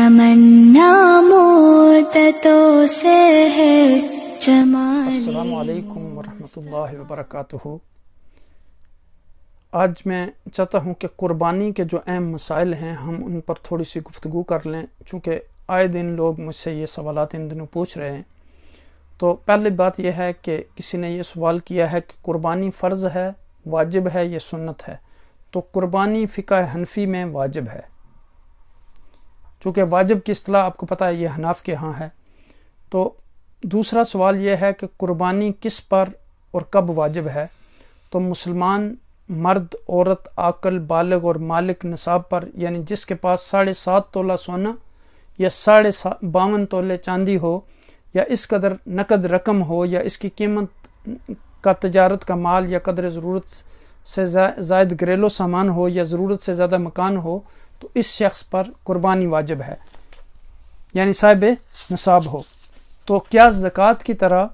تمنا مدتوں سے ہے جمال. السلام علیکم ورحمۃ اللہ وبرکاتہ. آج میں چاہتا ہوں کہ قربانی کے جو اہم مسائل ہیں ہم ان پر تھوڑی سی گفتگو کر لیں، چونکہ آئے دن لوگ مجھ سے یہ سوالات ان دنوں پوچھ رہے ہیں. تو پہلی بات یہ ہے کہ کسی نے یہ سوال کیا ہے کہ قربانی فرض ہے، واجب ہے یا سنت ہے. تو قربانی فقہ حنفی میں واجب ہے، چونکہ واجب کی اصطلاح آپ کو پتہ ہے یہ حناف کے ہاں ہے. تو دوسرا سوال یہ ہے کہ قربانی کس پر اور کب واجب ہے. تو مسلمان مرد، عورت، عاقل، بالغ اور مالک نصاب پر، یعنی جس کے پاس 7.5 تولہ سونا یا 52 تولے چاندی ہو یا اس قدر نقد رقم ہو یا اس کی قیمت کا تجارت کا مال یا قدر ضرورت سے زائد گھریلو سامان ہو یا ضرورت سے زیادہ مکان ہو، تو اس شخص پر قربانی واجب ہے، یعنی صاحب نصاب ہو. تو کیا زکوٰۃ کی طرح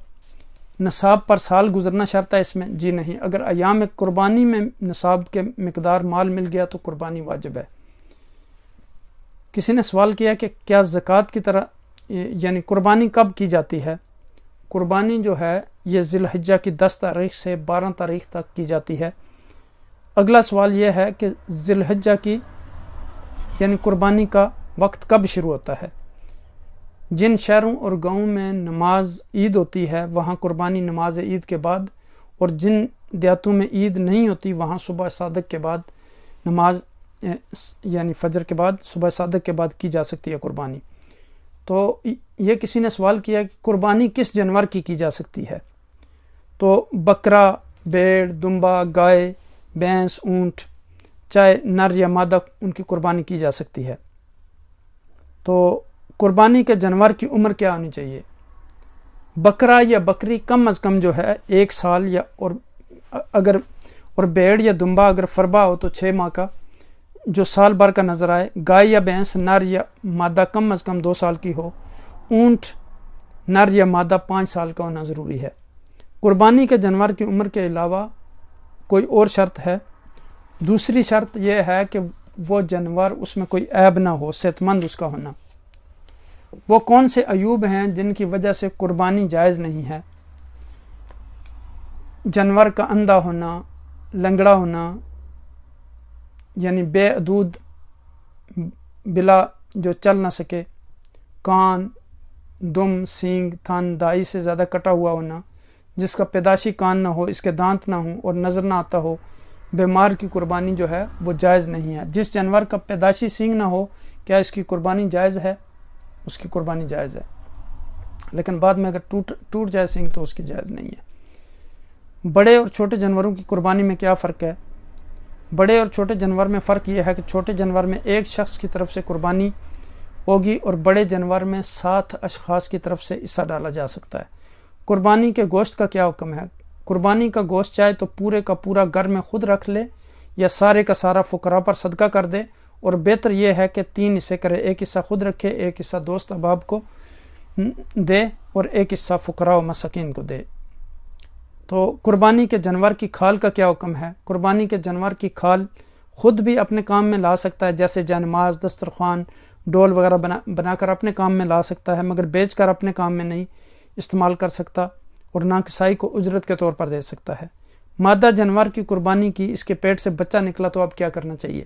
نصاب پر سال گزرنا شرط ہے اس میں؟ جی نہیں. اگر ایام قربانی میں نصاب کے مقدار مال مل گیا تو قربانی واجب ہے. کسی نے سوال کیا کہ کیا زکوٰۃ کی طرح یعنی قربانی کب کی جاتی ہے؟ قربانی جو ہے یہ ذی الحجہ کی 10 تاریخ سے 12 تاریخ تک کی جاتی ہے. اگلا سوال یہ ہے کہ ذی الحجہ کی یعنی قربانی کا وقت کب شروع ہوتا ہے؟ جن شہروں اور گاؤں میں نماز عید ہوتی ہے وہاں قربانی نماز عید کے بعد، اور جن دیہاتوں میں عید نہیں ہوتی وہاں صبح صادق کے بعد نماز یعنی فجر کے بعد صبح صادق کے بعد کی جا سکتی ہے قربانی. تو یہ کسی نے سوال کیا کہ قربانی کس جانور کی جا سکتی ہے؟ تو بکرا، بھیڑ، دمبا، گائے، بھینس، اونٹ، چاہے نر یا مادہ، ان کی قربانی کی جا سکتی ہے. تو قربانی کے جانور کی عمر کیا ہونی چاہیے؟ بکرا یا بکری کم از کم جو ہے 1 سال یا اور بھیڑ یا دمبا اگر فربا ہو تو 6 ماہ کا جو سال بھر کا نظر آئے. گائے یا بھینس نر یا مادہ کم از کم 2 سال کی ہو. اونٹ نر یا مادہ 5 سال کا ہونا ضروری ہے. قربانی کے جانور کی عمر کے علاوہ کوئی اور شرط ہے. دوسری شرط یہ ہے کہ وہ جانور اس میں کوئی عیب نہ ہو، صحت مند اس کا ہونا. وہ کون سے عیوب ہیں جن کی وجہ سے قربانی جائز نہیں ہے؟ جانور کا اندھا ہونا، لنگڑا ہونا یعنی بے عدود بلا جو چل نہ سکے، کان، دم، سینگ، تھن دائی سے زیادہ کٹا ہوا ہونا، جس کا پیدائشی کان نہ ہو، اس کے دانت نہ ہوں اور نظر نہ آتا ہو، بیمار کی قربانی جو ہے وہ جائز نہیں ہے. جس جانور کا پیدائشی سینگ نہ ہو کیا اس کی قربانی جائز ہے؟ اس کی قربانی جائز ہے، لیکن بعد میں اگر ٹوٹ جائے سینگ تو اس کی جائز نہیں ہے. بڑے اور چھوٹے جانوروں کی قربانی میں کیا فرق ہے؟ بڑے اور چھوٹے جانور میں فرق یہ ہے کہ چھوٹے جانور میں ایک شخص کی طرف سے قربانی ہوگی اور بڑے جانور میں 7 اشخاص کی طرف سے حصہ ڈالا جا سکتا ہے. قربانی کے گوشت کا کیا حکم ہے؟ قربانی کا گوشت چاہے تو پورے کا پورا گھر میں خود رکھ لے یا سارے کا سارا فقراء پر صدقہ کر دے، اور بہتر یہ ہے کہ 3 حصے کرے. ایک حصہ خود رکھے، ایک حصہ دوست احباب کو دے اور ایک حصہ فقراء و مساکین کو دے. تو قربانی کے جانور کی کھال کا کیا حکم ہے؟ قربانی کے جانور کی کھال خود بھی اپنے کام میں لا سکتا ہے، جیسے جانماز، دسترخوان، ڈول وغیرہ بنا کر اپنے کام میں لا سکتا ہے، مگر بیچ کر اپنے کام میں نہیں استعمال کر سکتا اور نہ کسائی کو اجرت کے طور پر دے سکتا ہے. مادہ جانور کی قربانی کی، اس کے پیٹ سے بچہ نکلا تو اب کیا کرنا چاہیے؟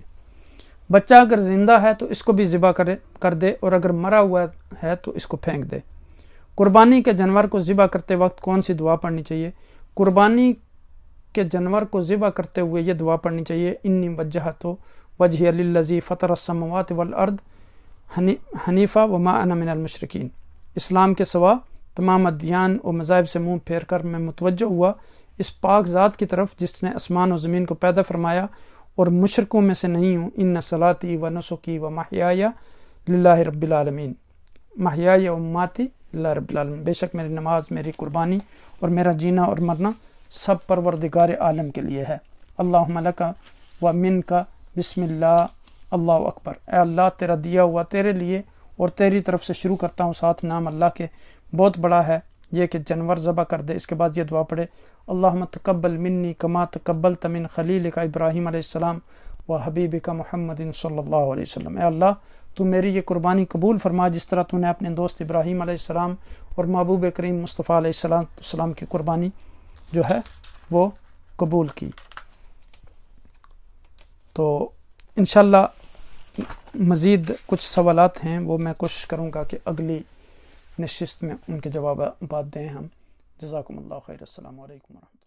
بچہ اگر زندہ ہے تو اس کو بھی ذبح کر دے اور اگر مرا ہوا ہے تو اس کو پھینک دے. قربانی کے جانور کو ذبح کرتے وقت کون سی دعا پڑھنی چاہیے؟ قربانی کے جانور کو ذبح کرتے ہوئے یہ دعا پڑھنی چاہیے: انی وجہت وجہی للذی فطر السماوات والارض حنیفا وما انا من المشرکین. اسلام کے سوا تمام ادیان و مذاہب سے منہ پھیر کر میں متوجہ ہوا اس پاک ذات کی طرف جس نے آسمان و زمین کو پیدا فرمایا اور مشرکوں میں سے نہیں ہوں. ان صلاتی و نسکی و محیای للہ رب العالمین. محیای و مماتی للہ رب العالمین. بے شک میری نماز، میری قربانی اور میرا جینا اور مرنا سب پروردگار عالم کے لیے ہے. اللہم لکا و من کا بسم اللہ اللہ اکبر. اے اللہ تیرا دیا ہوا تیرے لیے اور تیری طرف سے شروع کرتا ہوں، ساتھ نام اللہ کے. بہت بڑا ہے یہ کہ جانور ذبح کر دے. اس کے بعد یہ دعا پڑھے: اللہم تقبل منی کما تقبلت من خلیلک ابراہیم علیہ السلام و حبیبک محمد صلی اللہ علیہ وسلم. اے اللہ تو میری یہ قربانی قبول فرما، جس طرح تو نے اپنے دوست ابراہیم علیہ السلام اور محبوب کریم مصطفیٰ علیہ السلام کی قربانی جو ہے وہ قبول کی۔ تو انشاءاللہ مزید کچھ سوالات ہیں، وہ میں کوشش کروں گا کہ اگلی نشست میں ان کے جوابات دیں ہم۔ جزاکم اللہ خیر، السلام علیکم ورحمۃ اللہ۔